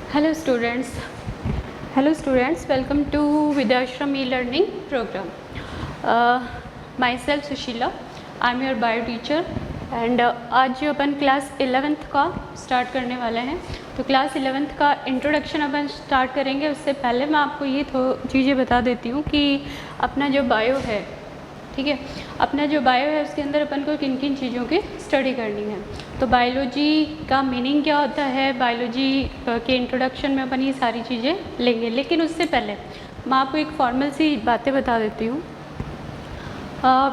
Hello students, welcome to Vidyashram e-learning program. Myself Sushila, I am your bio teacher and आज जो अपन class 11th का start करने वाले हैं, तो क्लास 11th का इंट्रोडक्शन अपन स्टार्ट करेंगे। उससे पहले मैं आपको ये चीज़ें बता देती हूँ कि अपना जो बायो है, ठीक है, अपना जो बायो है उसके अंदर अपन को किन किन चीज़ों की स्टडी करनी है। तो बायोलॉजी का मीनिंग क्या होता है, बायोलॉजी के इंट्रोडक्शन में अपन ये सारी चीज़ें लेंगे। लेकिन उससे पहले मैं आपको एक फॉर्मल सी बातें बता देती हूँ।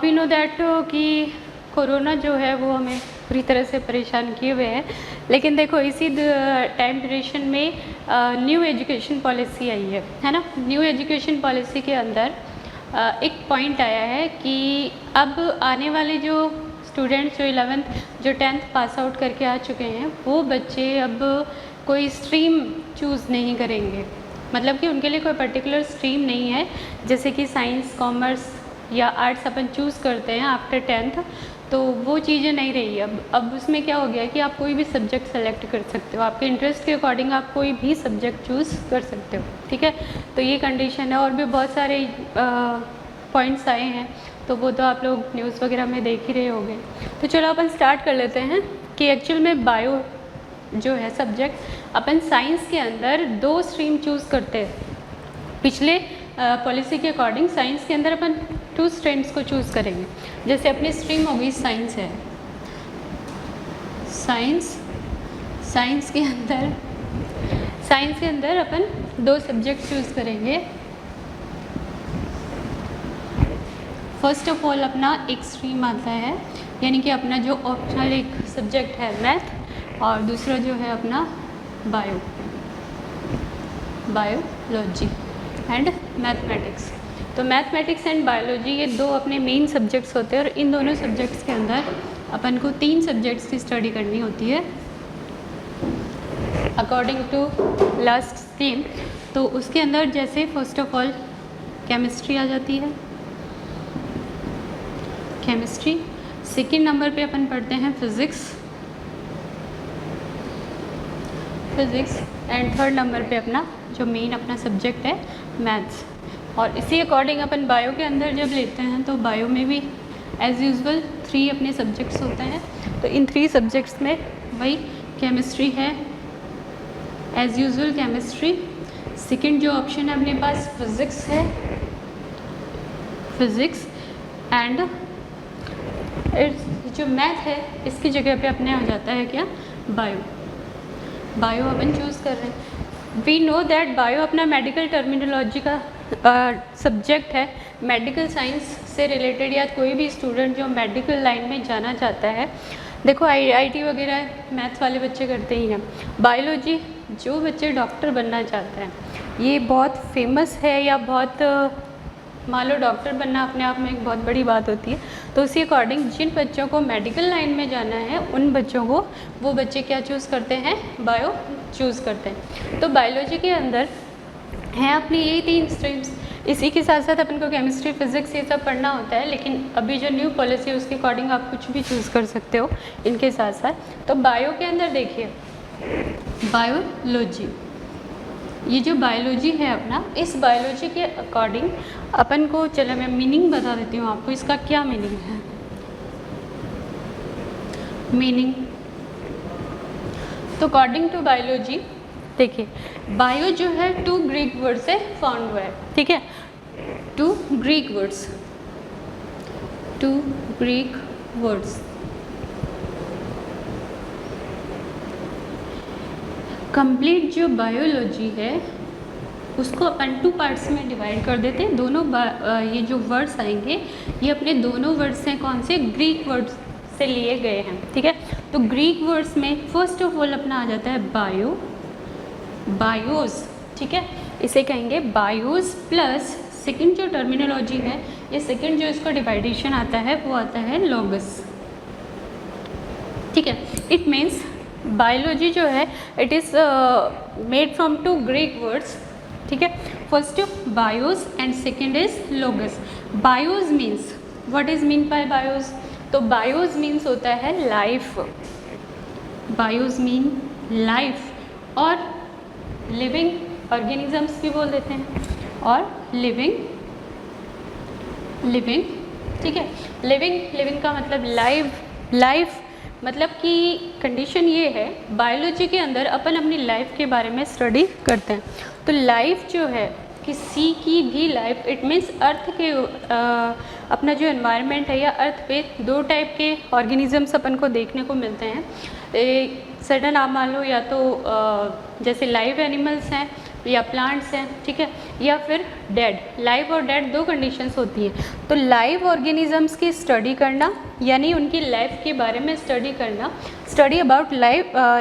वी नो दैट कि कोरोना जो है वो हमें पूरी तरह से परेशान किए हुए है। लेकिन देखो इसी टाइम ड्यूरेशन में न्यू एजुकेशन पॉलिसी आई है ना। न्यू एजुकेशन पॉलिसी के अंदर एक पॉइंट आया है कि अब आने वाले जो स्टूडेंट्स जो 11th जो 10th पास आउट करके आ चुके हैं, वो बच्चे अब कोई स्ट्रीम चूज़ नहीं करेंगे। मतलब कि उनके लिए कोई पर्टिकुलर स्ट्रीम नहीं है, जैसे कि साइंस, कॉमर्स या आर्ट्स अपन चूज़ करते हैं आफ्टर 10th, तो वो चीज़ें नहीं रही। अब उसमें क्या हो गया कि आप कोई भी सब्जेक्ट सेलेक्ट कर सकते हो, आपके इंटरेस्ट के अकॉर्डिंग आप कोई भी सब्जेक्ट चूज़ कर सकते हो, ठीक है। तो ये कंडीशन है। और भी बहुत सारे पॉइंट्स आए हैं, तो वो तो आप लोग न्यूज़ वगैरह में देख ही रहे होंगे। तो चलो अपन स्टार्ट कर लेते हैं कि एक्चुअल में बायो जो है सब्जेक्ट, अपन साइंस के अंदर 2 स्ट्रीम चूज़ करते हैं। पिछले पॉलिसी के अकॉर्डिंग साइंस के अंदर अपन 2 स्ट्रीम्स को चूज़ करेंगे। जैसे अपनी स्ट्रीम हो गई साइंस है, साइंस के अंदर अपन 2 सब्जेक्ट चूज़ करेंगे। फर्स्ट ऑफ ऑल अपना एक स्ट्रीम आता है, यानी कि अपना जो ऑप्शनल एक सब्जेक्ट है मैथ, और दूसरा जो है अपना बायोलॉजी एंड मैथमेटिक्स। तो मैथमेटिक्स एंड बायोलॉजी ये 2 अपने मेन सब्जेक्ट्स होते हैं, और इन दोनों सब्जेक्ट्स के अंदर अपन को 3 सब्जेक्ट्स की स्टडी करनी होती है अकॉर्डिंग टू लास्ट स्ट्रीम। तो उसके अंदर जैसे फर्स्ट ऑफ ऑल केमिस्ट्री आ जाती है, केमिस्ट्री। सेकेंड नंबर पे अपन पढ़ते हैं फिज़िक्स एंड थर्ड नंबर पे अपना जो मेन अपना सब्जेक्ट है मैथ्स। और इसी अकॉर्डिंग अपन बायो के अंदर जब लेते हैं, तो बायो में भी एज़ यूजुअल 3 अपने सब्जेक्ट्स होते हैं। तो इन 3 सब्जेक्ट्स में वही केमिस्ट्री है, एज़ यूजुअल केमिस्ट्री। सेकेंड जो ऑप्शन है अपने पास फिज़िक्स है, फिज़िक्स एंड जो मैथ है इसकी जगह पे अपने आ जाता है क्या, बायो अपन चूज़ कर रहे हैं। वी नो दैट बायो अपना मेडिकल टर्मिनोलॉजी का सब्जेक्ट है। मेडिकल साइंस से रिलेटेड या कोई भी स्टूडेंट जो मेडिकल लाइन में जाना चाहता है, देखो IIT वगैरह मैथ्स वाले बच्चे करते ही हैं। बायोलॉजी जो बच्चे डॉक्टर बनना चाहते हैं, ये बहुत फेमस है, या बहुत मान लो डॉक्टर बनना अपने आप में एक बहुत बड़ी बात होती है। तो उसी अकॉर्डिंग जिन बच्चों को मेडिकल लाइन में जाना है, उन बच्चों को वो बच्चे क्या चूज़ करते हैं, बायो चूज़ करते हैं। तो बायोलॉजी के अंदर हैं अपनी यही 3 स्ट्रीम्स। इसी के साथ साथ अपन को केमिस्ट्री, फिज़िक्स ये सब पढ़ना होता है। लेकिन अभी जो न्यू पॉलिसी है उसके अकॉर्डिंग आप कुछ भी चूज़ कर सकते हो इनके साथ साथ। तो बायो के अंदर देखिए बायोलॉजी, ये जो बायोलॉजी है अपना, इस बायोलॉजी के अकॉर्डिंग अपन को, चलो मैं मीनिंग बता देती हूँ आपको, इसका क्या मीनिंग है। मीनिंग तो अकॉर्डिंग टू बायोलॉजी देखिए, बायो जो है 2 ग्रीक वर्ड से फाउंड हुआ है, ठीक है। 2 ग्रीक वर्ड्स कंप्लीट जो बायोलॉजी है उसको अपन 2 पार्ट्स में डिवाइड कर देते हैं। दोनों ये जो वर्ड्स आएंगे, ये अपने दोनों वर्ड्स हैं कौन से, ग्रीक वर्ड्स से लिए गए हैं, ठीक है। तो ग्रीक वर्ड्स में फर्स्ट ऑफ ऑल अपना आ जाता है बायोस, ठीक है, इसे कहेंगे बायोस प्लस सेकंड जो टर्मिनोलॉजी है, ये सेकंड जो इसका डिवाइडेशन आता है वो आता है लॉगस, ठीक है। इट मीन्स बायोलॉजी जो है it is made from 2 Greek words, ठीक है। First BIOS and second is लोगस। Bios means, what is mean by BIOS, तो बायोस मीन्स होता है लाइफ, बायोस मीन लाइफ, और लिविंग ऑर्गेनिजम्स भी बोल देते हैं और लिविंग, ठीक है। लिविंग का मतलब लाइफ मतलब कि कंडीशन ये है, बायोलॉजी के अंदर अपन अपनी लाइफ के बारे में स्टडी करते हैं। तो लाइफ जो है किसी की भी लाइफ, इट मीन्स अर्थ के अपना जो एनवायरनमेंट है या अर्थ पे दो टाइप के ऑर्गेनिजम्स अपन को देखने को मिलते हैं। सडन आप मान लो या तो जैसे लाइव एनिमल्स हैं या प्लांट्स हैं, ठीक है, या फिर डेड। लाइव और डेड दो कंडीशंस होती हैं। तो लाइव ऑर्गेनिजम्स की स्टडी करना यानी उनकी लाइफ के बारे में स्टडी करना, स्टडी अबाउट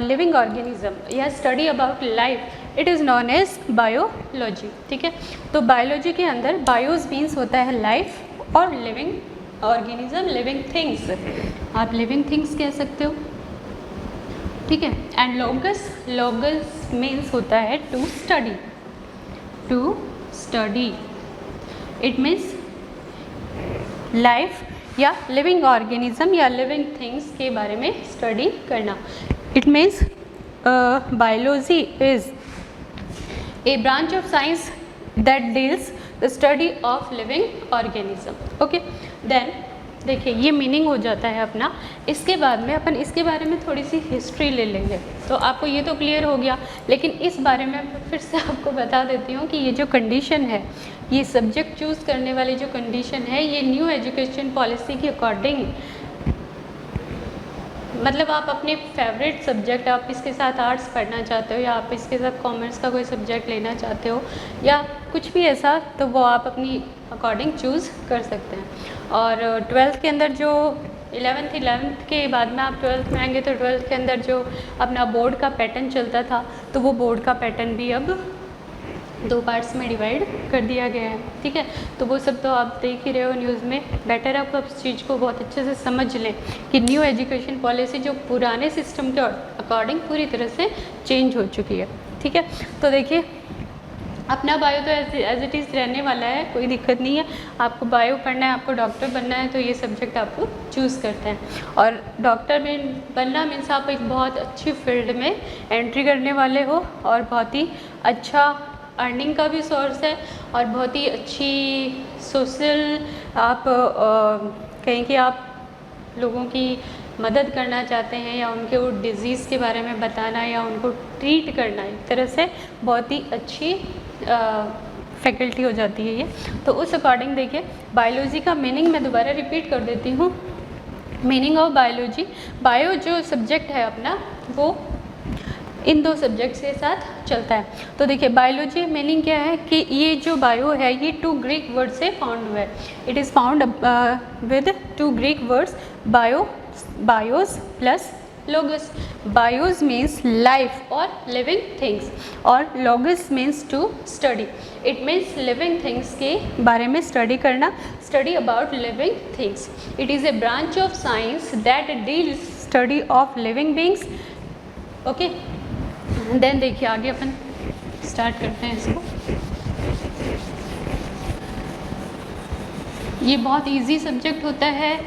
लिविंग ऑर्गेनिज्म या study about life, it is known as biology, ठीक है। तो बायोलॉजी के अंदर बायोज मीन्स होता है लाइफ और लिविंग ऑर्गेनिज्म, लिविंग थिंग्स, आप लिविंग थिंग्स कह सकते हो, ठीक है। एंड लॉगस मीन्स होता है to study, it means life या लिविंग ऑर्गेनिज्म या लिविंग थिंग्स के बारे में स्टडी करना। It means biology is a branch of science that deals the study of living organism, okay। then देखिए ये मीनिंग हो जाता है अपना। इसके बाद में अपन इसके बारे में थोड़ी सी हिस्ट्री ले लेंगे, तो आपको ये तो क्लियर हो गया। लेकिन इस बारे में फिर से आपको बता देती हूँ कि ये जो कंडीशन है, ये सब्जेक्ट चूज़ करने वाली जो कंडीशन है, ये न्यू एजुकेशन पॉलिसी के अकॉर्डिंग, मतलब आप अपने फेवरेट सब्जेक्ट, आप इसके साथ आर्ट्स पढ़ना चाहते हो या आप इसके साथ कॉमर्स का कोई सब्जेक्ट लेना चाहते हो या कुछ भी ऐसा, तो वो आप अपनी अकॉर्डिंग चूज़ कर सकते हैं। और ट्वेल्थ के अंदर जो 11th के बाद में आप 12th में आएंगे, तो 12th के अंदर जो अपना बोर्ड का पैटर्न चलता था, तो वो बोर्ड का पैटर्न भी अब 2 पार्ट्स में डिवाइड कर दिया गया है, ठीक है। तो वो सब तो आप देख ही रहे हो न्यूज़ में। बेटर आप उस चीज़ को बहुत अच्छे से समझ लें कि न्यू एजुकेशन पॉलिसी जो पुराने सिस्टम के अकॉर्डिंग पूरी तरह से चेंज हो चुकी है, ठीक है। तो देखिए अपना बायो तो एज इट इज़ रहने वाला है, कोई दिक्कत नहीं है। आपको बायो पढ़ना है, आपको डॉक्टर बनना है, तो ये सब्जेक्ट आपको चूज़ करते हैं। और डॉक्टर में बनना मीन्स आप एक बहुत अच्छी फील्ड में एंट्री करने वाले हो और बहुत ही अच्छा अर्निंग का भी सोर्स है और बहुत ही अच्छी सोशल, आप कहें कि आप लोगों की मदद करना चाहते हैं या उनके वो डिज़ीज़ के बारे में बताना या उनको ट्रीट करना, एक तरह से बहुत ही अच्छी फैकल्टी हो जाती है ये। तो उस अकॉर्डिंग देखिए बायोलॉजी का मीनिंग मैं दोबारा रिपीट कर देती हूँ। मीनिंग ऑफ बायोलॉजी, बायो जो सब्जेक्ट है अपना वो इन 2 सब्जेक्ट्स के साथ चलता है। तो देखिए बायोलॉजी मीनिंग क्या है कि ये जो बायो है ये 2 ग्रीक वर्ड से फाउंड हुआ है। It is found with 2 Greek words, bios plus logos. Bios means life और लिविंग थिंग्स और logos means to study. It means living things के बारे में स्टडी करना, study about living things. It is a branch of science that deals study of living beings, okay. Then देखिए आगे अपन start करते हैं इसको। ये बहुत इजी सब्जेक्ट होता है,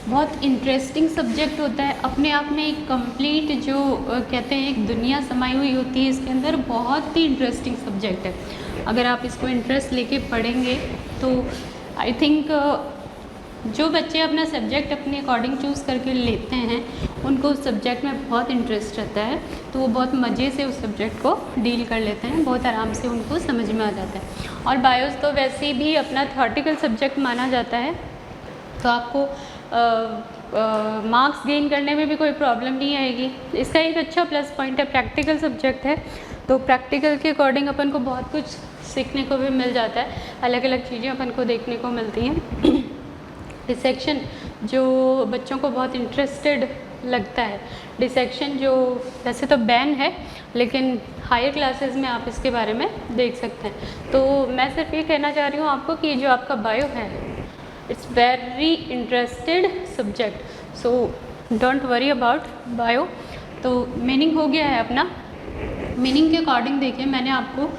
बहुत इंटरेस्टिंग सब्जेक्ट होता है, अपने आप में एक कंप्लीट जो कहते हैं एक दुनिया समाई हुई होती है इसके अंदर। बहुत ही इंटरेस्टिंग सब्जेक्ट है। अगर आप इसको इंटरेस्ट लेके पढ़ेंगे तो आई थिंक जो बच्चे अपना सब्जेक्ट अपने अकॉर्डिंग चूज़ करके लेते हैं उनको उस सब्जेक्ट में बहुत इंटरेस्ट रहता है, तो वो बहुत मज़े से उस सब्जेक्ट को डील कर लेते हैं, बहुत आराम से उनको समझ में आ जाता है। और बायोस तो वैसे भी अपना थ्योरेटिकल सब्जेक्ट माना जाता है, तो आपको मार्क्स गेन करने में भी कोई प्रॉब्लम नहीं आएगी। इसका एक अच्छा प्लस पॉइंट है, प्रैक्टिकल सब्जेक्ट है, तो प्रैक्टिकल के अकॉर्डिंग अपन को बहुत कुछ सीखने को भी मिल जाता है, अलग अलग चीज़ें अपन को देखने को मिलती हैं। डिसेक्शन जो बच्चों को बहुत इंटरेस्टेड लगता है, डिसेक्शन जो वैसे तो बैन है लेकिन हायर क्लासेस में आप इसके बारे में देख सकते हैं। तो मैं सिर्फ ये कहना चाह रही हूँ आपको कि जो आपका बायो है it's very interested subject, so don't worry about bio. तो मीनिंग हो गया है अपना। मीनिंग के अकॉर्डिंग देखिए मैंने आपको,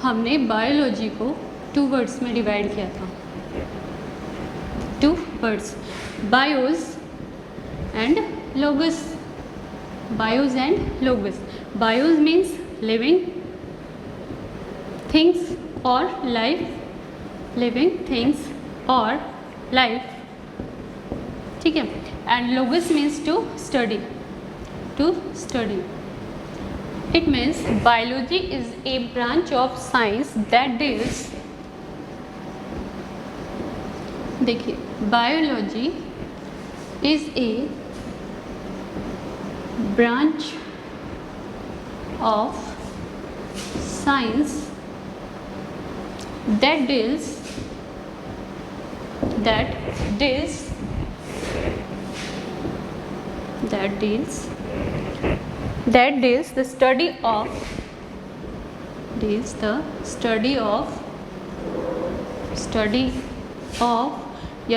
हमने बायोलॉजी को 2 वर्ड्स में डिवाइड किया था, 2 words, bios and logos. Bios and logos. Bios means living things और लाइफ, लिविंग थिंग्स और लाइफ, ठीक है। And logos means to study, to study. It means biology is a branch of science that deals, देखिए biology is a branch of science that deals the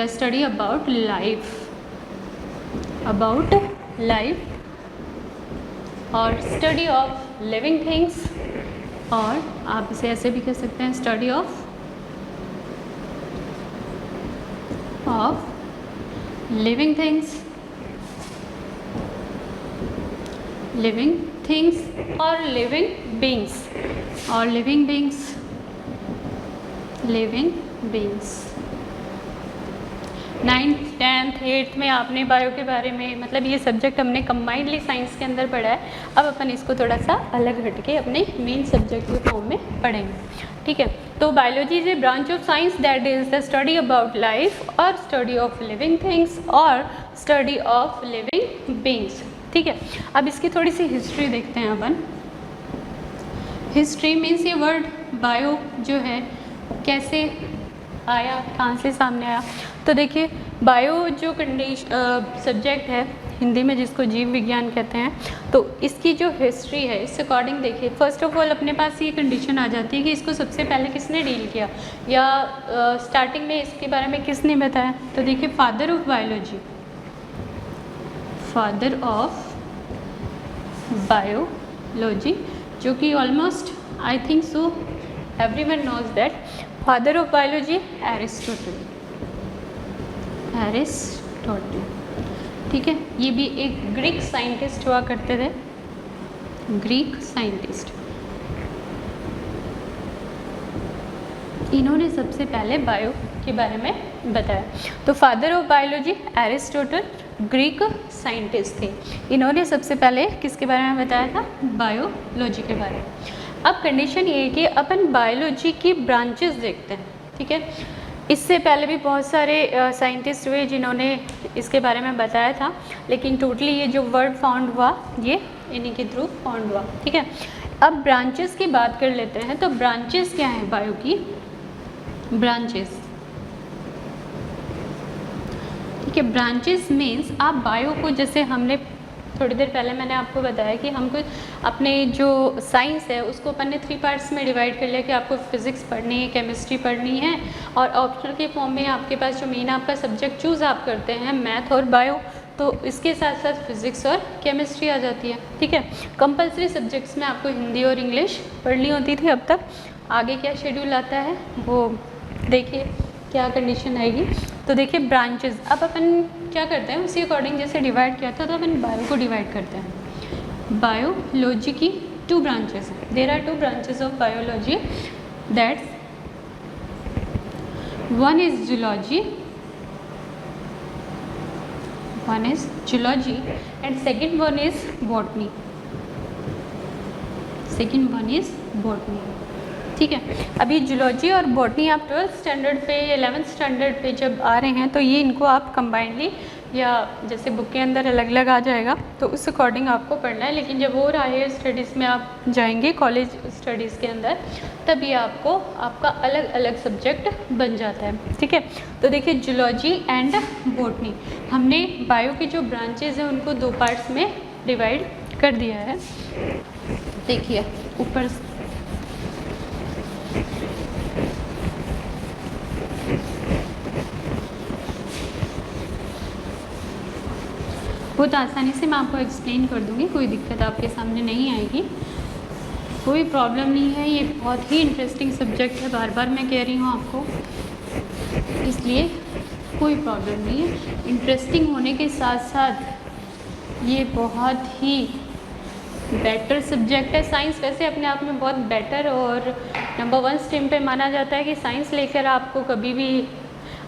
study about life और study of living things, और आप इसे ऐसे भी कह सकते हैं स्टडी ऑफ लिविंग थिंग्स और living beings. 9th 10th 8th में आपने बायो के बारे में, मतलब ये सब्जेक्ट हमने कंबाइंडली साइंस के अंदर पढ़ा है। अब अपन इसको थोड़ा सा अलग हटके अपने मेन सब्जेक्ट के फॉर्म में पढ़ेंगे, ठीक है। तो biology is a branch of science that is the study about life और स्टडी ऑफ लिविंग थिंग्स और स्टडी ऑफ लिविंग बींग्स, ठीक है। अब इसकी थोड़ी सी हिस्ट्री देखते हैं अपन। हिस्ट्री मीन्स ये वर्ड बायो जो है कैसे आया, कहाँ से सामने आया। तो देखिए बायो जो सब्जेक्ट है हिंदी में जिसको जीव विज्ञान कहते हैं, तो इसकी जो हिस्ट्री है इस अकॉर्डिंग देखिए, फर्स्ट ऑफ ऑल अपने पास ये कंडीशन आ जाती है कि इसको सबसे पहले किसने डील किया या स्टार्टिंग में इसके बारे में किसने बताया। तो देखिए फादर ऑफ बायोलॉजी जो कि almost I think so everyone knows that father of biology Aristotle, ठीक है। ये भी एक ग्रीक साइंटिस्ट हुआ करते थे, ग्रीक साइंटिस्ट। इन्होंने सबसे पहले बायो के बारे में बताया। तो father of biology Aristotle Greek scientist थे, इन्होंने सबसे पहले किसके बारे में बताया था, बायोलॉजी के बारे में। अब कंडीशन ये है कि अपन बायोलॉजी की ब्रांचेस देखते हैं, ठीक है। इससे पहले भी बहुत सारे साइंटिस्ट हुए जिन्होंने इसके बारे में बताया था, लेकिन टोटली ये जो वर्ड फाउंड हुआ ये इन्हीं के थ्रू फाउंड हुआ, ठीक है। अब ब्रांचेस की बात कर लेते हैं। तो ब्रांचेस क्या है बायो की, ब्रांचेस, ठीक है। ब्रांचेस मीन्स आप बायो को, जैसे हमने थोड़ी देर पहले मैंने आपको बताया कि हमको अपने जो साइंस है उसको अपन ने 3 पार्ट्स में डिवाइड कर लिया कि आपको फिज़िक्स पढ़नी है, केमिस्ट्री पढ़नी है, और ऑप्शनल के फॉर्म में आपके पास जो मेन आपका सब्जेक्ट चूज़ आप करते हैं मैथ और बायो, तो इसके साथ साथ फिज़िक्स और केमिस्ट्री आ जाती है, ठीक है। कंपलसरी सब्जेक्ट्स में आपको हिंदी और इंग्लिश पढ़नी होती थी अब तक। आगे क्या शेड्यूल आता है वो देखिए क्या कंडीशन आएगी। तो देखिए ब्रांचेस, अब अपन क्या करते हैं उसी अकॉर्डिंग जैसे डिवाइड किया था तो अपन बायो को डिवाइड करते हैं। बायोलॉजी की 2 ब्रांचेस हैं, there are 2 branches of biology, that's one is zoology and second one is botany, ठीक है। अभी जूलॉजी और बॉटनी आप 12th स्टैंडर्ड पे 11th स्टैंडर्ड पे जब आ रहे हैं तो ये इनको आप कंबाइंडली या जैसे बुक के अंदर अलग अलग आ जाएगा तो उस अकॉर्डिंग आपको पढ़ना है। लेकिन जब और हायर स्टडीज़ में आप जाएंगे कॉलेज स्टडीज़ के अंदर तभी आपको आपका अलग अलग सब्जेक्ट बन जाता है, ठीक है। तो देखिए जूलॉजी एंड बॉटनी, हमने बायो की जो ब्रांचेज हैं उनको 2 पार्ट्स में डिवाइड कर दिया है। देखिए ऊपर बहुत आसानी से मैं आपको एक्सप्लेन कर दूंगी, कोई दिक्कत आपके सामने नहीं आएगी, कोई प्रॉब्लम नहीं है। ये बहुत ही इंटरेस्टिंग सब्जेक्ट है, बार बार मैं कह रही हूँ आपको, इसलिए कोई प्रॉब्लम नहीं है। इंटरेस्टिंग होने के साथ साथ ये बहुत ही बेटर सब्जेक्ट है साइंस। वैसे अपने आप में बहुत बेटर और नंबर 1 स्ट्रीम पे माना जाता है कि साइंस लेकर आपको कभी भी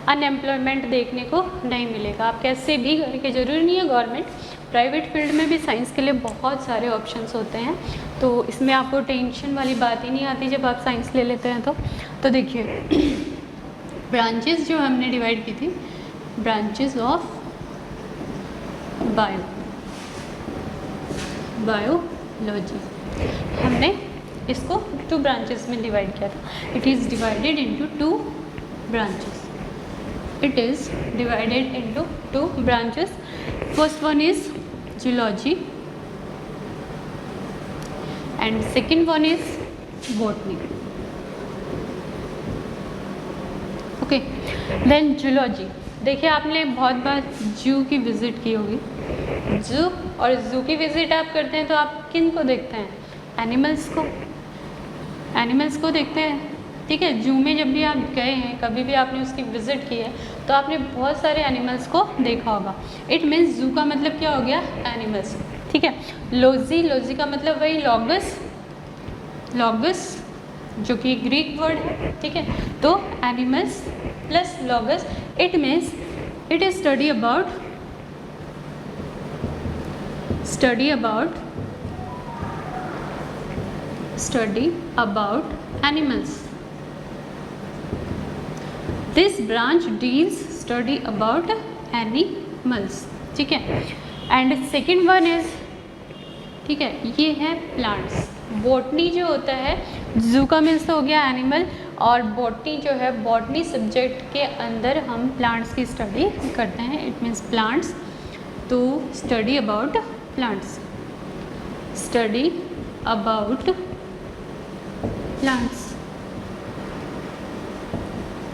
अनएम्प्लॉयमेंट देखने को नहीं मिलेगा। आप कैसे भी करके, ज़रूरी नहीं है गवर्नमेंट, प्राइवेट फील्ड में भी साइंस के लिए बहुत सारे ऑप्शंस होते हैं, तो इसमें आपको टेंशन वाली बात ही नहीं आती जब आप साइंस ले लेते हैं। तो देखिए ब्रांचेस जो हमने डिवाइड की थी, ब्रांचेस ऑफ बायोलॉजी, हमने इसको 2 ब्रांचेस में डिवाइड किया था। It is divided into 2 branches. It is divided into 2 branches. First one is zoology and second one is botany. Okay, then zoology. देखिए आपने बहुत बार जू की विज़िट की होगी। जू और जू की विज़िट आप करते हैं तो आप किन को देखते हैं? एनिमल्स को देखते हैं। ठीक है, जू में जब भी आप गए हैं, कभी भी आपने उसकी विज़िट की है, तो आपने बहुत सारे एनिमल्स को देखा होगा। इट मीन्स जू का मतलब क्या हो गया? एनिमल्स। ठीक है, लॉजी का मतलब वही लॉगस जो कि ग्रीक वर्ड है। ठीक है, तो animals plus logos, it means it is study about animals. This branch deals study about animals. ठीक है, एंड सेकेंड वन इज, ठीक है, ये है प्लांट्स। बॉटनी जो होता है, जू का मीन्स हो गया एनिमल, और बॉटनी जो है, बॉटनी सब्जेक्ट के अंदर हम प्लांट्स की स्टडी करते हैं। इट मीन्स प्लांट्स, तो स्टडी अबाउट प्लांट्स,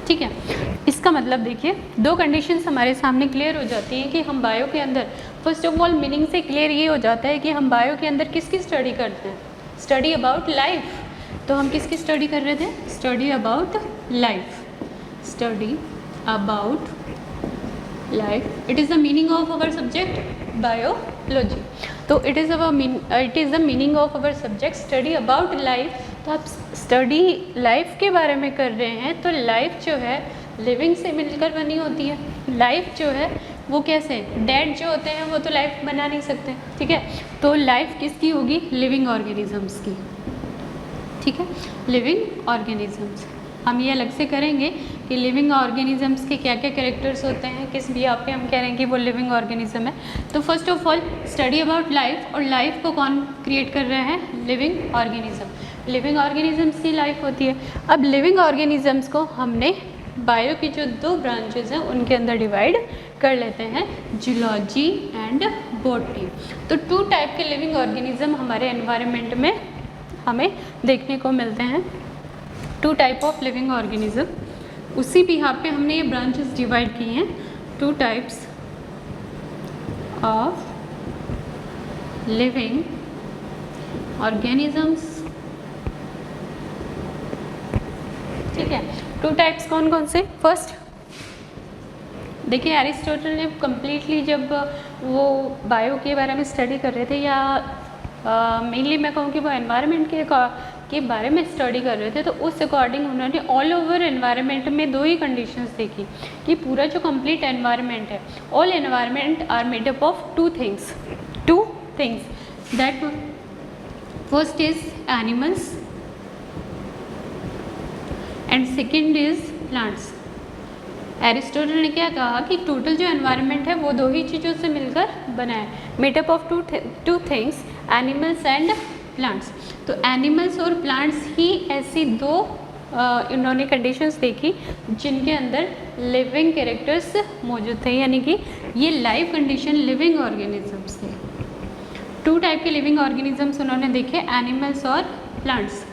ठीक है। इसका मतलब देखिए 2 कंडीशंस हमारे सामने क्लियर हो जाती हैं कि हम बायो के अंदर, फर्स्ट ऑफ ऑल मीनिंग से क्लियर ये हो जाता है कि हम बायो के अंदर किसकी स्टडी करते हैं? Study about life. तो हम किसकी स्टडी कर रहे थे? Study about life. It is the meaning of our subject biology. तो it is the meaning of our subject study about life. तो आप स्टडी लाइफ के बारे में कर रहे हैं, तो लाइफ जो है लिविंग से मिलकर बनी होती है। लाइफ जो है वो कैसे, डेड जो होते हैं वो तो लाइफ बना नहीं सकते। ठीक है, तो लाइफ किसकी होगी? लिविंग ऑर्गेनिजम्स की। ठीक है, लिविंग ऑर्गेनिजम्स। हम ये अलग से करेंगे कि लिविंग ऑर्गेनिजम्स के क्या क्या कैरेक्टर्स होते हैं, किस भी आप पे हम कह रहे हैं कि वो लिविंग ऑर्गेनिज्म है। तो first of all study about life, और लाइफ को कौन क्रिएट कर रहे हैं? Living organism. लिविंग ऑर्गेनिजम्स की लाइफ होती है। अब लिविंग ऑर्गेनिजम्स को हमने बायो की जो 2 ब्रांचेज हैं उनके अंदर डिवाइड कर लेते हैं, जूलॉजी एंड बॉटनी। तो 2 टाइप के लिविंग ऑर्गेनिज्म हमारे एनवायरनमेंट में हमें देखने को मिलते हैं। 2 टाइप ऑफ लिविंग ऑर्गेनिज्म, उसी भी यहाँ पे हमने ये ब्रांचेस डिवाइड की हैं। 2 टाइप्स ऑफ लिविंग ऑर्गेनिजम्स। ठीक है, 2 टाइप्स कौन कौन से? फर्स्ट देखिए एरिस्टोटल ने कम्प्लीटली जब वो बायो के बारे में स्टडी कर रहे थे, या मेनली मैं कहूँ कि वो एनवायरनमेंट के बारे में स्टडी कर रहे थे, तो उस अकॉर्डिंग उन्होंने ऑल ओवर एनवायरनमेंट में 2 ही कंडीशंस देखी कि पूरा जो कंप्लीट एनवायरनमेंट है, all environment are made up of 2 things that first is animals and second is plants. Aristotle ने क्या कहा कि टोटल जो एनवायरनमेंट है वो 2 ही चीज़ों से मिलकर बना है, made up of two things, animals and plants. तो एनिमल्स और प्लांट्स ही ऐसी 2 इन्होंने कंडीशंस देखी जिनके अंदर लिविंग कैरेक्टर्स मौजूद थे, यानी कि ये लाइव कंडीशन लिविंग ऑर्गेनिजम्स थे। 2 टाइप के लिविंग ऑर्गेनिजम्स उन्होंने देखे, एनिमल्स और प्लांट्स,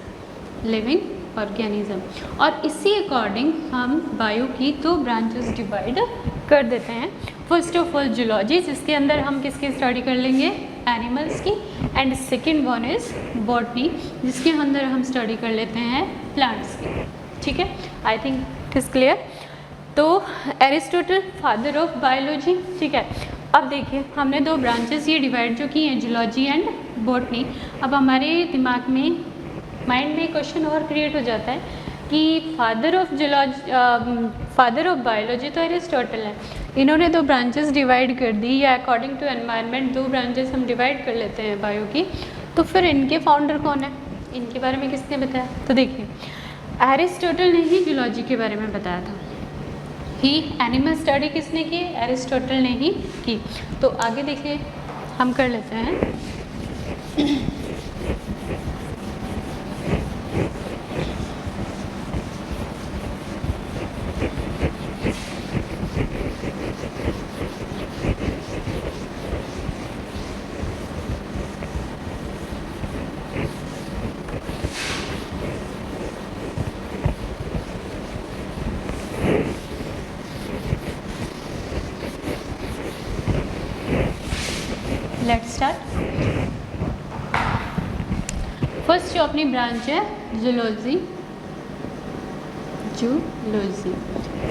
लिविंग ऑर्गेनिज्म। और इसी अकॉर्डिंग हम बायो की 2 ब्रांचेस डिवाइड कर देते हैं। फर्स्ट ऑफ ऑल जूलॉजी, जिसके अंदर हम किसकी स्टडी कर लेंगे? एनिमल्स की। And second one is botany, जिसके अंदर हम स्टडी कर लेते हैं प्लांट्स की। ठीक है, I think it is clear. तो एरिस्टोटल फादर ऑफ बायोलॉजी। ठीक है, अब देखिए हमने 2 ब्रांचेस ये डिवाइड जो की हैं, जूलॉजी एंड बॉटनी। अब हमारे दिमाग में, माइंड में क्वेश्चन और क्रिएट हो जाता है कि फादर ऑफ बायोलॉजी तो एरिस्टोटल है, इन्होंने दो ब्रांचेस डिवाइड कर दी, या अकॉर्डिंग टू एनवायरनमेंट दो ब्रांचेस हम डिवाइड कर लेते हैं बायो की, तो फिर इनके फाउंडर कौन है, इनके बारे में किसने बताया? तो देखिए, एरिस्टोटल ने ही जूलॉजी के बारे में बताया था। ही एनिमल स्टडी किसने की? एरिस्टोटल ने ही की। तो आगे देखिए हम कर लेते हैं। Let's start. फर्स्ट जो अपनी ब्रांच है जूलॉजी,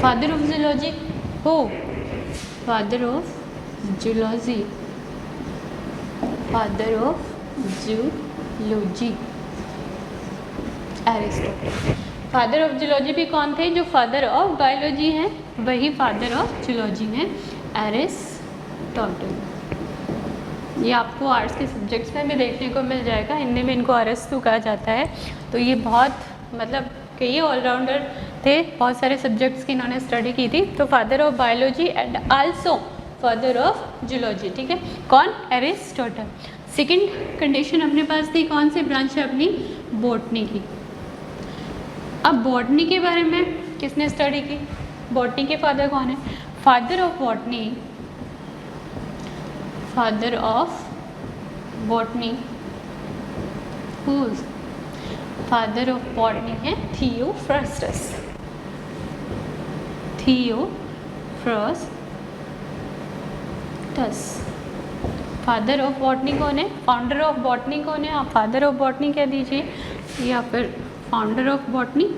फादर ऑफ जूलॉजी हो, father of zoology Aristotle. Father of zoology भी कौन थे? जो फादर ऑफ बायोलॉजी हैं वही फादर ऑफ जूलॉजी हैं, एरिस्टोटल। ये आपको आर्ट्स के सब्जेक्ट्स में भी देखने को मिल जाएगा, हिंदी में इनको अरस्तु कहा जाता है। तो ये बहुत मतलब कई ऑलराउंडर थे, बहुत सारे सब्जेक्ट्स की इन्होंने स्टडी की थी। तो father of biology and also father of zoology, ठीक है। कौन? एरिस्टोटल। सेकंड कंडीशन अपने पास थी, कौन सी ब्रांच है अपनी? बॉटनी की। अब बॉटनी के बारे में किसने स्टडी की? बॉटनी के फादर कौन है? Father of botany, father of botany, who's father of botany है थियोफ्रस्टस। फादर ऑफ बॉटनी कौन है? फाउंडर ऑफ बॉटनी कौन है? आप फादर ऑफ बॉटनी कह दीजिए या फिर फाउंडर ऑफ बॉटनी,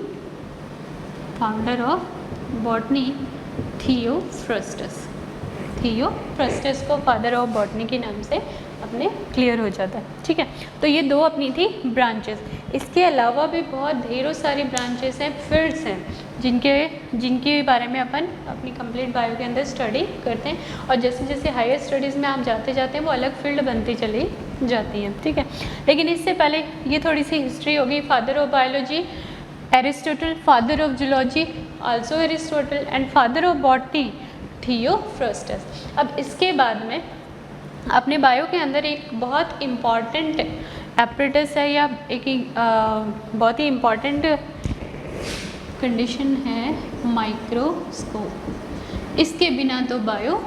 थियोफ्रस्टस को फादर ऑफ बॉटनी के नाम से अपने क्लियर हो जाता है, ठीक है। तो ये दो अपनी थी ब्रांचेस। इसके अलावा भी बहुत ढेरों सारी ब्रांचेस हैं, फील्ड्स हैं, जिनके बारे में अपन अपनी कंप्लीट बायो के अंदर स्टडी करते हैं। और जैसे जैसे हायर स्टडीज़ में आप जाते जाते हैं वो अलग फील्ड बनती चली जाती हैं, ठीक है। लेकिन इससे पहले ये थोड़ी सी हिस्ट्री होगी। Father of biology Aristotle, father of zoology also Aristotle, and father of botany Theophrastus. अब इसके बाद में अपने बायो के अंदर एक बहुत इम्पॉर्टेंट एपरेटस है, या एक बहुत ही इम्पॉर्टेंट कंडीशन है माइक्रोस्कोप। इसके बिना तो बायो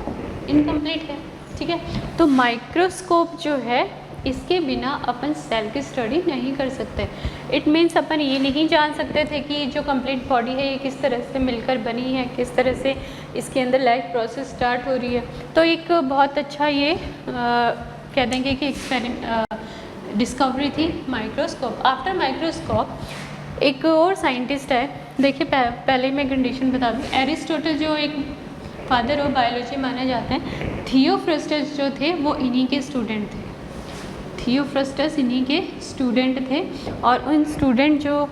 इनकम्प्लीट है, ठीक है। तो माइक्रोस्कोप जो है, इसके बिना अपन सेल की स्टडी नहीं कर सकते। इट मीन्स अपन ये नहीं जान सकते थे कि जो कंप्लीट बॉडी है ये किस तरह से मिलकर बनी है, किस तरह से इसके अंदर लाइफ प्रोसेस स्टार्ट हो रही है। तो एक बहुत अच्छा ये कह देंगे कि डिस्कवरी थी माइक्रोस्कोप। आफ्टर माइक्रोस्कोप एक और साइंटिस्ट है, देखिए पहले मैं कंडीशन बता दूँ। एरिस्टोटल जो एक फादर ऑफ बायोलॉजी माने जाते हैं, थियोफ्रस्टस जो थे वो इन्हीं के स्टूडेंट थे। थियोफ्रस्टस इन्हीं के स्टूडेंट थे, और उन स्टूडेंट जो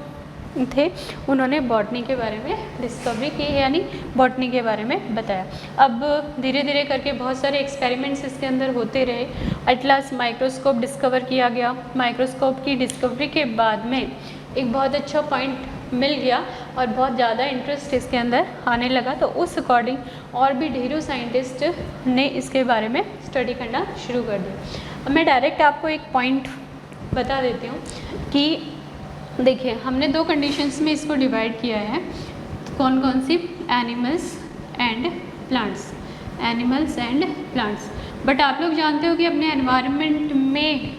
थे उन्होंने बॉटनी के बारे में डिस्कवरी की, यानी बॉटनी के बारे में बताया। अब धीरे धीरे करके बहुत सारे एक्सपेरिमेंट्स इसके अंदर होते रहे। एट लास्ट माइक्रोस्कोप डिस्कवर किया गया। माइक्रोस्कोप की डिस्कवरी के बाद में एक बहुत अच्छा पॉइंट मिल गया और बहुत ज़्यादा इंटरेस्ट इसके अंदर आने लगा। तो उस अकॉर्डिंग और भी ढेरों साइंटिस्ट ने इसके बारे में स्टडी करना शुरू कर दिया। अब मैं डायरेक्ट आपको एक पॉइंट बता देती हूँ कि देखिए, हमने दो कंडीशंस में इसको डिवाइड किया है। कौन कौन सी? Animals and plants, animals and plants. But आप लोग जानते हो कि अपने एनवायरनमेंट में,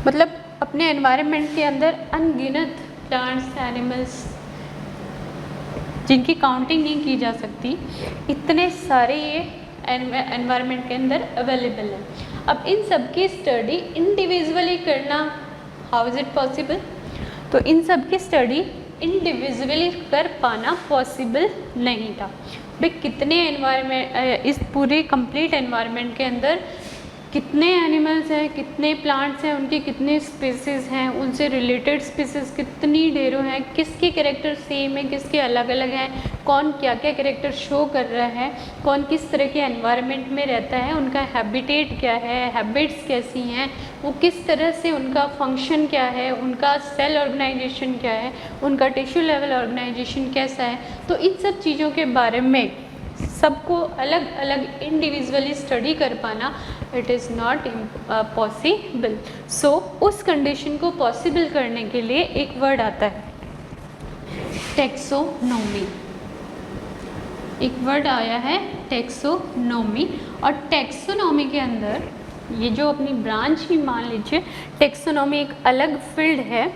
मतलब अपने एनवायरनमेंट के अंदर अनगिनत प्लांट्स, एनिमल्स जिनकी काउंटिंग नहीं की जा सकती, इतने सारे ये एनवायरनमेंट के अंदर अवेलेबल है। अब इन सब की स्टडी इंडिविजुअली करना, हाउ इज़ इट पॉसिबल? तो इन सब की स्टडी इंडिविजुअली कर पाना पॉसिबल नहीं था। भाई कितने एनवायरनमेंट, इस पूरे कंप्लीट एनवायरनमेंट के अंदर कितने एनिमल्स हैं, कितने प्लांट्स हैं, उनके कितने स्पीसीज़ हैं, उनसे रिलेटेड स्पीसीज़ कितनी ढेरों हैं, किसके कैरेक्टर सेम है, किसके अलग अलग हैं, कौन क्या क्या कैरेक्टर शो कर रहा है, कौन किस तरह के एनवायरनमेंट में रहता है, उनका हैबिटेट क्या है, हैबिट्स कैसी हैं, वो किस तरह से उनका फंक्शन क्या है, उनका सेल ऑर्गेनाइजेशन क्या है, उनका टिश्यू लेवल ऑर्गेनाइजेशन कैसा है। तो इन सब चीज़ों के बारे में सबको अलग अलग इंडिविजुअली स्टडी कर पाना इट इज़ नॉट पॉसिबल। सो उस कंडीशन को पॉसिबल करने के लिए एक वर्ड आता है टैक्सोनॉमी। एक वर्ड आया है टैक्सोनॉमी, और टैक्सोनॉमी के अंदर ये जो अपनी ब्रांच ही मान लीजिए, टैक्सोनॉमी एक अलग फील्ड है।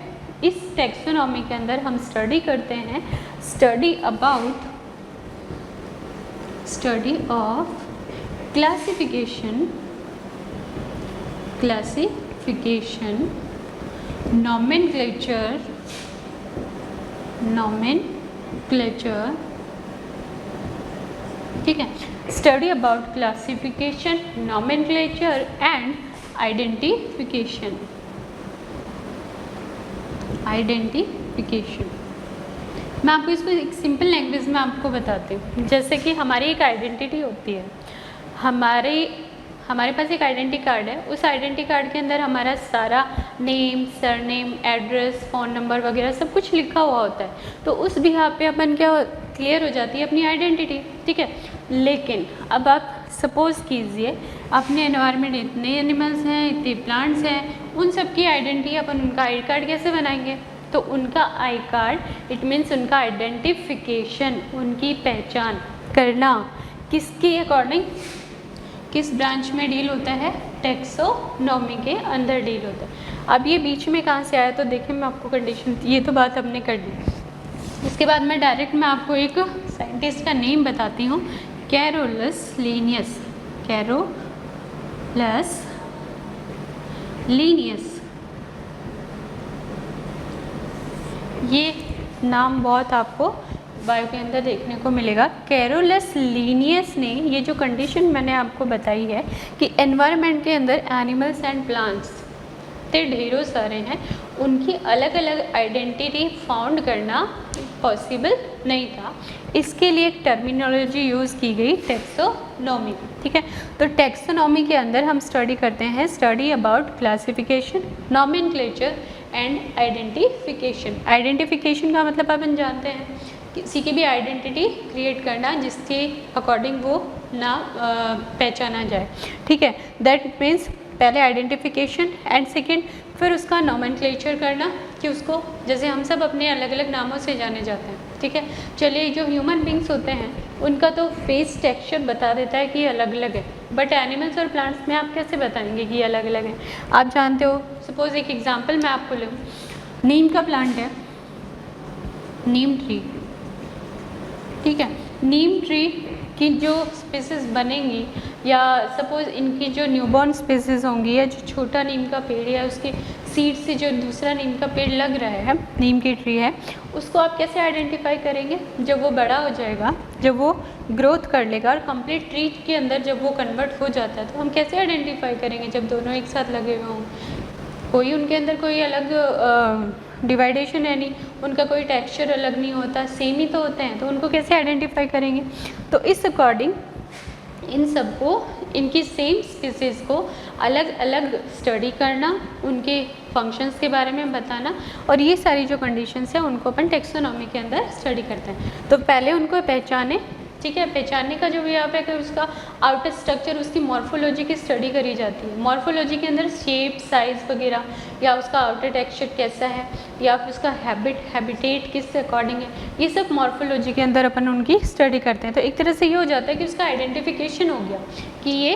इस टैक्सोनॉमी के अंदर हम स्टडी करते हैं स्टडी ऑफ classification, nomenclature, ठीक है, study about classification, nomenclature and identification. मैं आपको इसको एक सिंपल लैंग्वेज में आपको बताती हूँ। जैसे कि हमारी एक आइडेंटिटी होती है, हमारे पास एक आइडेंटिटी कार्ड है, उस आइडेंटिटी कार्ड के अंदर हमारा सारा name, surname, address, phone number वगैरह सब कुछ लिखा हुआ होता है। तो उस बिहाफ पे अपन क्या क्लियर हो जाती है अपनी आइडेंटिटी, ठीक है। लेकिन अब आप सपोज़ कीजिए अपने एनवायरनमेंट इतने एनिमल्स हैं, इतने प्लांट्स हैं, उन सब की आइडेंटिटी अपन उनका आई कार्ड कैसे बनाएंगे? तो उनका आई कार्ड इट मीन्स उनका आइडेंटिफिकेशन, उनकी पहचान करना किसके अकॉर्डिंग, किस ब्रांच में डील होता है? टैक्सोनॉमी के अंदर डील होता है। अब ये बीच में कहाँ से आया? तो देखिए मैं आपको कंडीशन, ये तो बात हमने कर ली। उसके बाद मैं डायरेक्ट आपको एक साइंटिस्ट का नेम बताती हूँ, कैरोलस लीनियस। ये नाम बहुत आपको बायो के अंदर देखने को मिलेगा। कैरोलस लीनियस ने ये जो कंडीशन मैंने आपको बताई है कि एनवायरनमेंट के अंदर एनिमल्स एंड प्लांट्स ते ढेरों सारे हैं, उनकी अलग अलग आइडेंटिटी फाउंड करना पॉसिबल नहीं था। इसके लिए एक टर्मिनोलॉजी यूज़ की गई टैक्सोनॉमी, ठीक है। तो टैक्सोनॉमी के अंदर हम स्टडी करते हैं study about classification, nomenclature and identification. Identification का मतलब अपन जानते हैं किसी की भी आइडेंटिटी क्रिएट करना जिसके अकॉर्डिंग वो ना पहचाना जाए, ठीक है। दैट मीन्स पहले आइडेंटिफिकेशन एंड सेकेंड फिर उसका नॉमेनक्लेचर करना कि उसको, जैसे हम सब अपने अलग अलग नामों से जाने जाते हैं, ठीक है। चलिए जो ह्यूमन बींग्स होते हैं उनका तो फेस टेक्सचर बता देता है कि अलग अलग है, बट एनिमल्स और प्लांट्स में आप कैसे बताएंगे कि अलग अलग है? आप जानते हो, सपोज एक एग्जांपल मैं आपको लूँ, नीम का प्लांट है, नीम ट्री, ठीक है। नीम ट्री की जो स्पीसीज बनेंगी या सपोज़ इनकी जो न्यूबॉर्न स्पीसीज होंगी या जो छोटा नीम का पेड़ है उसके सीड से जो दूसरा नीम का पेड़ लग रहा है, नीम की ट्री है, उसको आप कैसे आइडेंटिफाई करेंगे? जब वो बड़ा हो जाएगा, जब वो ग्रोथ कर लेगा और कंप्लीट ट्री के अंदर जब वो कन्वर्ट हो जाता है तो हम कैसे आइडेंटिफाई करेंगे जब दोनों एक साथ लगे हुए हों? कोई उनके अंदर कोई अलग डिवाइडेशन है नहीं, उनका कोई टेक्सचर अलग नहीं होता, सेम ही तो होते हैं, तो उनको कैसे आइडेंटिफाई करेंगे? तो इस अकॉर्डिंग इन सबको, इनकी सेम स्पीसीज़ को अलग अलग स्टडी करना, उनके फंक्शंस के बारे में बताना, और ये सारी जो कंडीशंस हैं उनको अपन टैक्सोनॉमी के अंदर स्टडी करते हैं। तो पहले उनको पहचाने, ठीक है। पहचानने का जो भी आप है कि उसका आउटर स्ट्रक्चर, उसकी मॉर्फोलॉजी की स्टडी करी जाती है। मॉर्फोलॉजी के अंदर शेप, साइज़ वगैरह, या उसका आउटर टेक्सचर कैसा है, या फिर उसका हैबिटेट किस अकॉर्डिंग है, ये सब मॉर्फोलॉजी के अंदर अपन उनकी स्टडी करते हैं। तो एक तरह से ये हो जाता है कि उसका आइडेंटिफिकेशन हो गया कि ये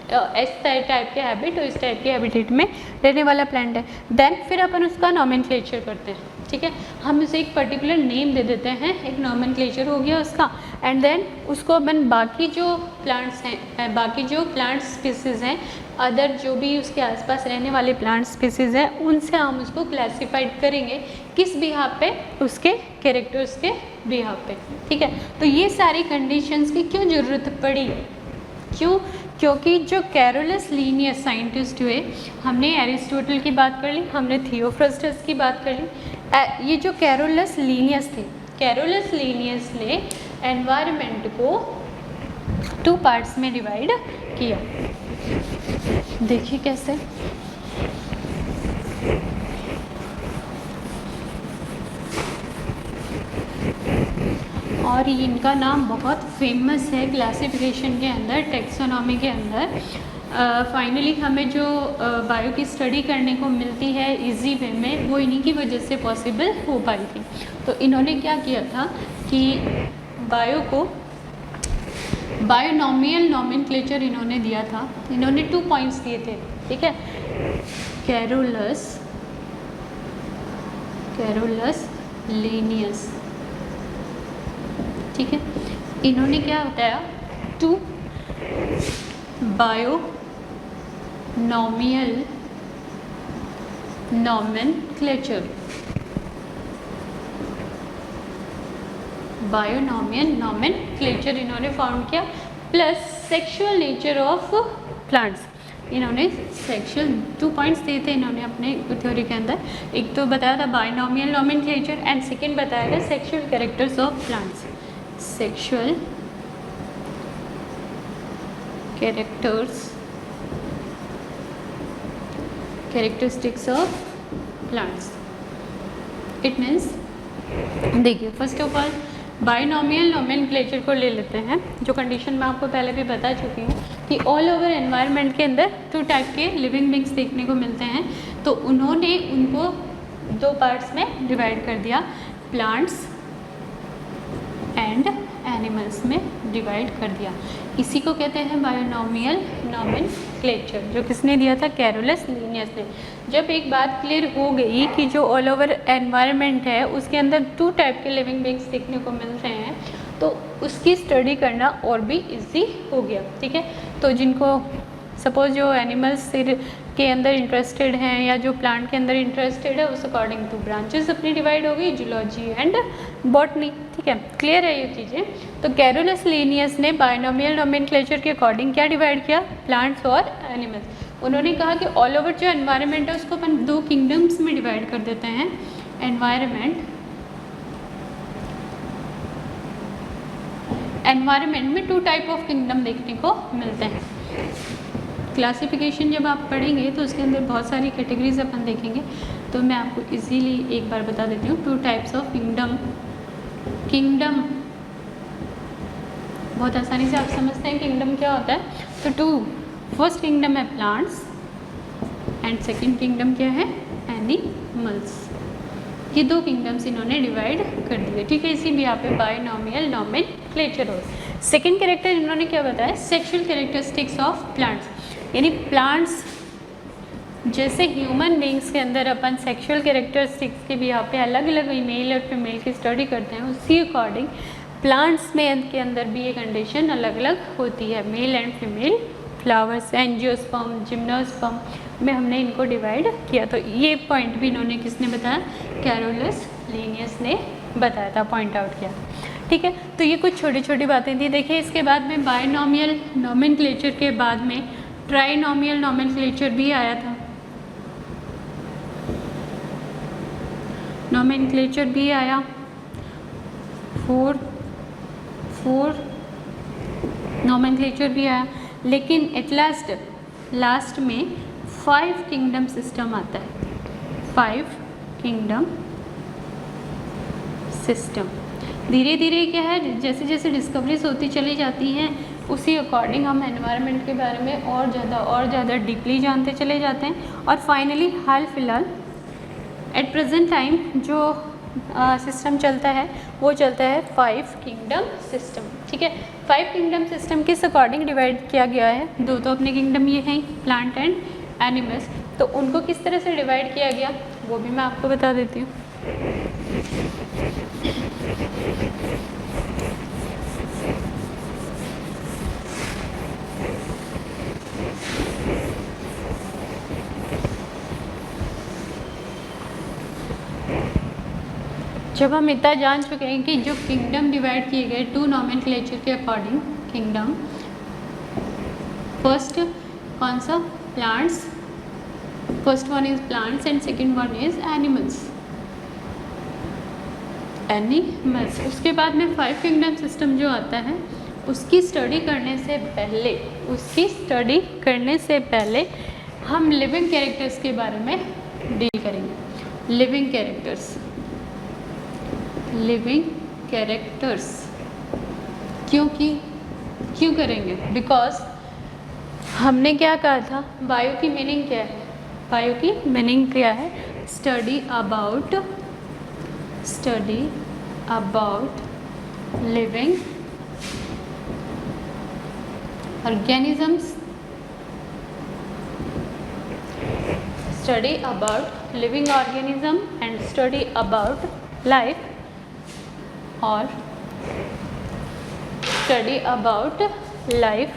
इस टाइप के हैबिट और इस टाइप के हैबिटेट में रहने वाला प्लांट है। देन फिर अपन उसका नॉमेनक्लेचर करते हैं, ठीक है। हम उसे एक पर्टिकुलर नेम दे देते हैं, एक नॉमेनक्लेचर हो गया उसका, एंड देन उसको अपन बाकी जो प्लांट्स हैं, बाकी जो प्लांट स्पीसीज़ हैं, अदर जो भी उसके आसपास रहने वाले प्लांट स्पीसीज़ हैं, उनसे हम उसको क्लासीफाइड करेंगे किस बिहाफ पे? उसके कैरेक्टर्स के बिहाफ पे, ठीक है। तो ये सारी कंडीशंस की क्यों ज़रूरत पड़ी? क्यों? क्योंकि जो कैरोलस लीनियस साइंटिस्ट हुए, हमने एरिस्टोटल की बात कर ली, हमने थियोफ्रस्टस की बात कर ली। ये जो कैरोलस लीनियस थे, कैरोलस लीनियस ने एनवायरनमेंट को 2 पार्ट्स में डिवाइड किया। देखिए कैसे, और इनका नाम बहुत फेमस है क्लासिफिकेशन के अंदर, टेक्सोनॉमी के अंदर। फाइनली हमें जो बायो की स्टडी करने को मिलती है इजी वे में, वो इन्हीं की वजह से पॉसिबल हो पाई थी। तो इन्होंने क्या किया था कि बायो को बायोनॉमियल नॉमेनक्लेचर इन्होंने दिया था। इन्होंने 2 पॉइंट्स दिए थे, ठीक है, कैरोलस लीनियस, ठीक है। इन्होंने क्या बताया, 2 बायोनॉमियल नॉमेनक्लेचर, इन्होंने फाउंड किया, plus sexual nature of plants. इन्होंने सेक्सुअल 2 पॉइंट्स दिए थे इन्होंने अपने थ्योरी के अंदर। एक तो बताया था बायोनॉमियल नॉमेनक्लेचर एंड सेकंड बताया था sexual characters of plants, sexual characteristics of plants. It means, देखिए first of all binomial nomenclature को ले लेते हैं, जो कंडीशन मैं आपको पहले भी बता चुकी हूँ कि ऑल ओवर एनवायरनमेंट के अंदर 2 टाइप के लिविंग बींग्स देखने को मिलते हैं। तो उन्होंने उनको 2 पार्ट्स में डिवाइड कर दिया, प्लांट्स एंड एनिमल्स में डिवाइड कर दिया। इसी को कहते हैं बायोनॉमियल नॉमेनक्लेचर, जो किसने दिया था, कैरोलस लीनियस ने। जब एक बात क्लियर हो गई कि जो ऑल ओवर एनवायरनमेंट है उसके अंदर 2 टाइप के लिविंग बींग्स देखने को मिल रहे हैं, तो उसकी स्टडी करना और भी इजी हो गया, ठीक है। तो जिनको सपोज जो एनिमल्स के अंदर इंटरेस्टेड हैं या जो प्लांट के अंदर इंटरेस्टेड है, उस अकॉर्डिंग 2 ब्रांचेस अपनी डिवाइड हो गई, जूलॉजी एंड बॉटनी, ठीक है। क्लियर है ये चीज़ें। तो कैरोलस लीनियस ने बायोनॉमियल नॉमेनक्लेचर के अकॉर्डिंग क्या डिवाइड किया, प्लांट्स और एनिमल्स। उन्होंने कहा कि ऑल ओवर जो एनवायरनमेंट है उसको अपन 2 किंगडम्स में डिवाइड कर देते हैं। एनवायरनमेंट में 2 टाइप ऑफ किंगडम देखने को मिलते हैं। क्लासिफिकेशन जब आप पढ़ेंगे तो उसके अंदर बहुत सारी कैटेगरीज अपन देखेंगे, तो मैं आपको इजीली एक बार बता देती हूँ। 2 टाइप्स ऑफ किंगडम बहुत आसानी से आप समझते हैं किंगडम क्या होता है। तो फर्स्ट किंगडम है प्लांट्स एंड सेकंड किंगडम क्या है, एनिमल्स। ये 2 किंगडम्स इन्होंने डिवाइड कर दिए, ठीक है। इसी भी यहाँ पे बायोनॉमियल नॉमेनक्लेचर हो। सेकंड कैरेक्टर इन्होंने क्या बताया, सेक्सुअल कैरेक्टरिस्टिक्स ऑफ प्लांट्स, यानी प्लांट्स जैसे ह्यूमन बींग्स के अंदर अपन सेक्सुअल कैरेक्टरिस्टिक्स के भी यहाँ पे अलग अलग मेल और फीमेल की स्टडी करते हैं, उसी अकॉर्डिंग प्लांट्स में के अंदर भी ये कंडीशन अलग अलग होती है। Male and female flowers, angiosperm, gymnosperm में हमने इनको डिवाइड किया। तो ये पॉइंट भी इन्होंने किसने बताया, कैरोलस लीनियस ने बताया था, पॉइंट आउट किया, ठीक है। तो ये कुछ छोटी छोटी बातें थी। देखिए इसके बाद में बायोनॉमियल नॉमेनक्लेचर के बाद में ट्राइनॉमियल नॉमेनक्लेचर भी आया था, नॉमेनक्लेचर भी आया, 4 नॉमेनक्लेचर भी आया, लेकिन एट लास्ट में 5 किंगडम सिस्टम आता है, 5 किंगडम सिस्टम। धीरे धीरे क्या है, जैसे जैसे डिस्कवरीज होती चली जाती हैं उसी अकॉर्डिंग हम एनवायरनमेंट के बारे में और ज़्यादा डीपली जानते चले जाते हैं। और फाइनली हाल फिलहाल एट प्रेजेंट टाइम जो सिस्टम चलता है वो चलता है 5 किंगडम सिस्टम, ठीक है। 5 किंगडम सिस्टम किस अकॉर्डिंग डिवाइड किया गया है, 2 तो अपने किंगडम ये हैं, प्लांट एंड एनिमल्स। तो उनको किस तरह से डिवाइड किया गया वो भी मैं आपको बता देती हूँ। जब हम इतना जान चुके हैं कि जो किंगडम डिवाइड किए गए 2 नॉमेनक्लेचर के अकॉर्डिंग, किंगडम फर्स्ट कौन सा, plants, first one is plants and second one is animals, animals. उसके बाद में 5 किंगडम सिस्टम जो आता है उसकी स्टडी करने से पहले हम लिविंग कैरेक्टर्स के बारे में डील करेंगे। लिविंग कैरेक्टर्स क्यों करेंगे, बिकॉज हमने क्या कहा था, बायो की मीनिंग क्या है, बायो की मीनिंग क्या है, study about living organisms, study about living organism and study about life or study about life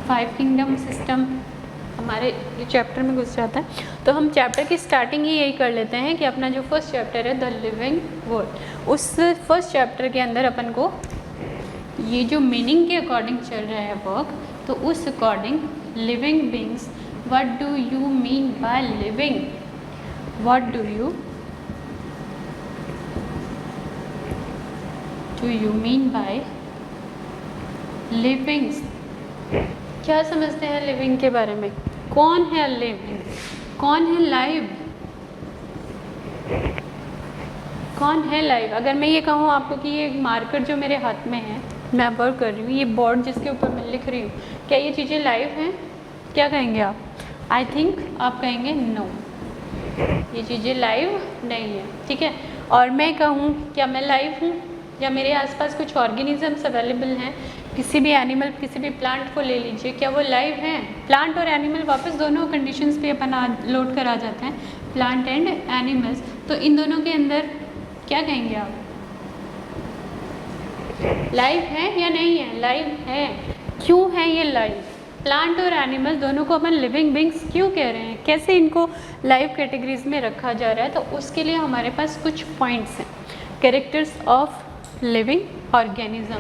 five kingdom system हमारे चैप्टर में घुस जाता है। तो हम चैप्टर की स्टार्टिंग ही यही कर लेते हैं कि अपना जो फर्स्ट चैप्टर है द लिविंग वर्ल्ड, उस फर्स्ट चैप्टर के अंदर अपन को ये जो मीनिंग के अकॉर्डिंग चल रहा है वर्क, तो उस according living beings, what do you mean by living, what do you mean by livings, क्या समझते हैं लिविंग के बारे में, कौन है लिविंग, कौन है लाइव, कौन है लाइव। अगर मैं ये कहूँ आपको कि ये मार्कर जो मेरे हाथ में है, मैं वर्क कर रही हूँ, ये बोर्ड जिसके ऊपर मैं लिख रही हूँ, क्या ये चीज़ें लाइव हैं, क्या कहेंगे आप, आई थिंक आप कहेंगे नो, ये चीज़ें लाइव नहीं है, ठीक है। और मैं कहूँ क्या मैं लाइव हूँ, या मेरे आसपास कुछ ऑर्गेनिजम्स अवेलेबल हैं, किसी भी एनिमल, किसी भी प्लांट को ले लीजिए, क्या वो लाइव हैं, प्लांट और एनिमल वापस दोनों कंडीशंस पे अपन लोड कर आ जाते हैं, प्लांट एंड एनिमल्स। तो इन दोनों के अंदर क्या कहेंगे आप, लाइव है या नहीं है, लाइव है, क्यों है ये लाइव, प्लांट और एनिमल दोनों को अपन लिविंग बींग्स क्यों कह रहे हैं, कैसे इनको लाइव कैटेगरीज में रखा जा रहा है, तो उसके लिए हमारे पास कुछ पॉइंट्स हैं, कैरेक्टर्स ऑफ लिविंग ऑर्गेनिज्म।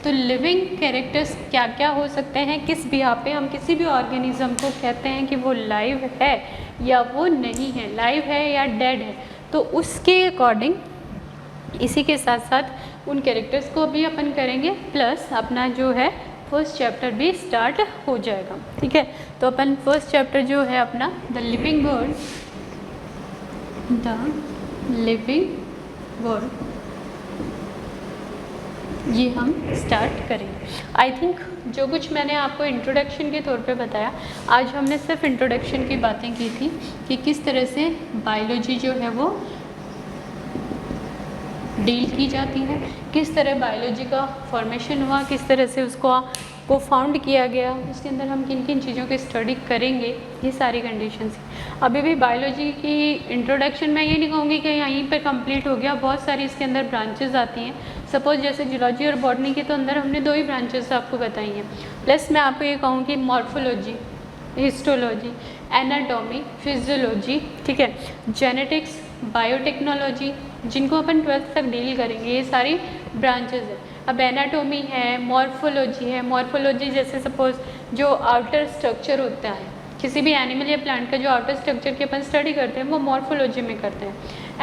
तो लिविंग कैरेक्टर्स क्या क्या हो सकते हैं, किस बिहा पे हम किसी भी ऑर्गेनिज्म को कहते हैं कि वो लाइव है या वो नहीं है, लाइव है या डेड है, तो उसके अकॉर्डिंग इसी के साथ साथ उन कैरेक्टर्स को भी अपन करेंगे, प्लस अपना जो है फर्स्ट चैप्टर भी स्टार्ट हो जाएगा, ठीक है। तो अपन फर्स्ट चैप्टर जो है अपना द लिविंग वर्ल्ड, ये हम स्टार्ट करेंगे। आई थिंक जो कुछ मैंने आपको इंट्रोडक्शन के तौर पे बताया, आज हमने सिर्फ इंट्रोडक्शन की बातें की थी कि किस तरह से बायोलॉजी जो है वो डील की जाती है, किस तरह बायोलॉजी का फॉर्मेशन हुआ, किस तरह से उसको फाउंड किया गया, उसके अंदर हम किन किन चीज़ों की स्टडी करेंगे, ये सारी कंडीशंस। अभी भी बायोलॉजी की इंट्रोडक्शन मैं ये नहीं कहूँगी कि यहीं पर कंप्लीट हो गया, बहुत सारी इसके अंदर ब्रांचेस आती हैं। सपोज जैसे जूलॉजी और बॉटनी के तो अंदर हमने 2 ही ब्रांचेस आपको बताई हैं, प्लस मैं आपको ये कहूँ कि मॉर्फोलॉजी, हिस्टोलॉजी, एनाटॉमी, फिजियोलॉजी, ठीक है, जेनेटिक्स, बायोटेक्नोलॉजी, जिनको अपन 12th तक डील करेंगे, ये सारी ब्रांचेस हैं। अब एनाटॉमी है, मॉर्फोलॉजी है, मॉर्फोलॉजी जैसे सपोज जो आउटर स्ट्रक्चर होता है किसी भी एनिमल या प्लांट का, जो आउटर स्ट्रक्चर की अपन स्टडी करते हैं वो मॉर्फोलॉजी में करते हैं।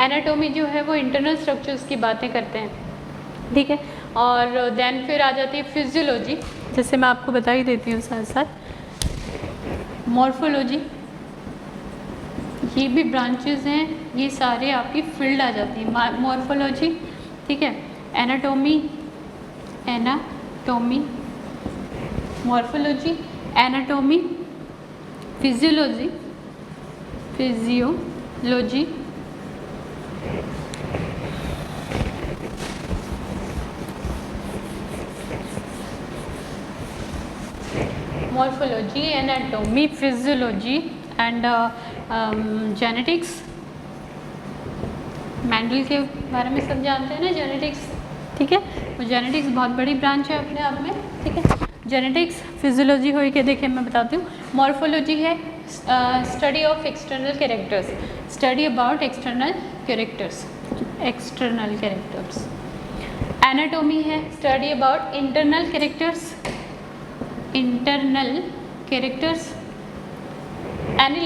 एनाटॉमी जो है वो इंटरनल स्ट्रक्चर्स की बातें करते हैं, ठीक है। और देन फिर आ जाती है फिजियोलॉजी, जैसे मैं आपको बता ही देती हूँ साथ साथ। मॉर्फोलॉजी, ये भी ब्रांचेस हैं, ये सारे आपकी फील्ड आ जाती है। मॉर्फोलॉजी, ठीक है, anatomy, morphology, anatomy, physiology, morphology, anatomy, physiology and genetics. Mendel के बारे में सब जानते हैं ना, जेनेटिक्स, ठीक है, वो जेनेटिक्स बहुत बड़ी ब्रांच है अपने आप में, ठीक है। जेनेटिक्स, फिजियोलॉजी हो के देखिए मैं बताती हूँ। मॉर्फोलॉजी है study of external characters, study about external characters, external characters. Anatomy है, study about internal characters, internal characters any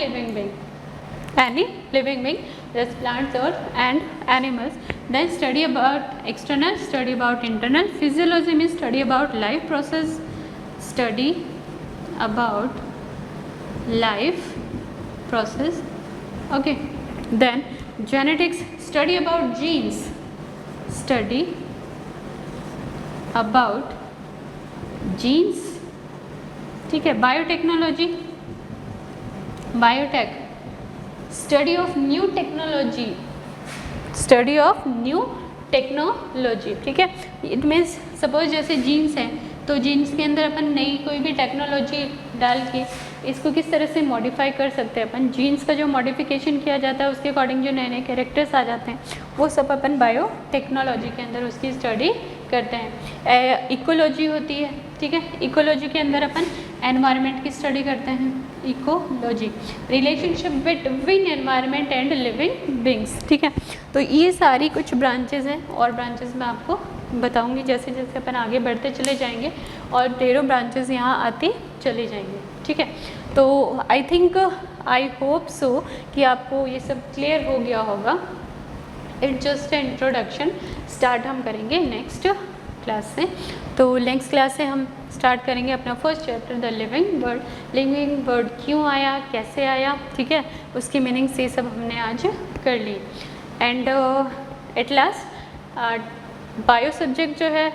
living being, just plants or and animals. Then study about external, study about internal. Physiology means study about life process, study about life process. Okay. Then genetics, study about genes, study about genes. ठीक है. Biotechnology, biotech, study of new technology, study of new technology. ठीक है. It means suppose जैसे jeans हैं तो jeans के अंदर अपन नई कोई भी टेक्नोलॉजी डाल के इसको किस तरह से मॉडिफाई कर सकते हैं अपन. जीन्स का जो मॉडिफिकेशन किया जाता है उसके अकॉर्डिंग जो नए नए कैरेक्टर्स आ जाते हैं वो सब अपन बायोटेक्नोलॉजी के अंदर उसकी स्टडी करते हैं. इकोलॉजी होती है. ठीक है. इकोलॉजी के अंदर अपन एनवायरनमेंट की स्टडी करते हैं. Ecology, relationship between environment and living beings. ठीक है. तो ये सारी कुछ ब्रांचेज हैं और ब्रांचेज मैं आपको बताऊंगी जैसे जैसे अपन आगे बढ़ते चले जाएंगे और ढेरों ब्रांचेज यहाँ आती चली जाएंगे. ठीक है. तो I think, I hope so कि आपको ये सब क्लियर हो गया होगा. It's just a introduction. Start हम करेंगे नेक्स्ट क्लास से. तो नेक्स्ट क्लास से हम स्टार्ट करेंगे अपना first chapter the living word. Living word क्यों आया, कैसे आया, ठीक है, उसकी मीनिंग से सब हमने आज कर ली. And at last bio subject जो है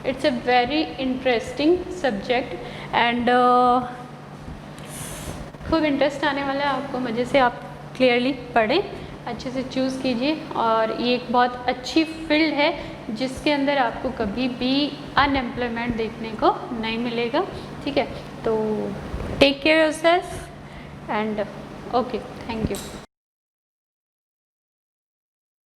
it's a very interesting subject and खूब इंटरेस्ट आने वाला है आपको. मज़े से आप क्लियरली पढ़ें, अच्छे से चूज़ कीजिए. और ये एक बहुत अच्छी फील्ड है जिसके अंदर आपको कभी भी अनएम्प्लॉयमेंट देखने को नहीं मिलेगा. ठीक है. तो take care yourself and okay, thank you.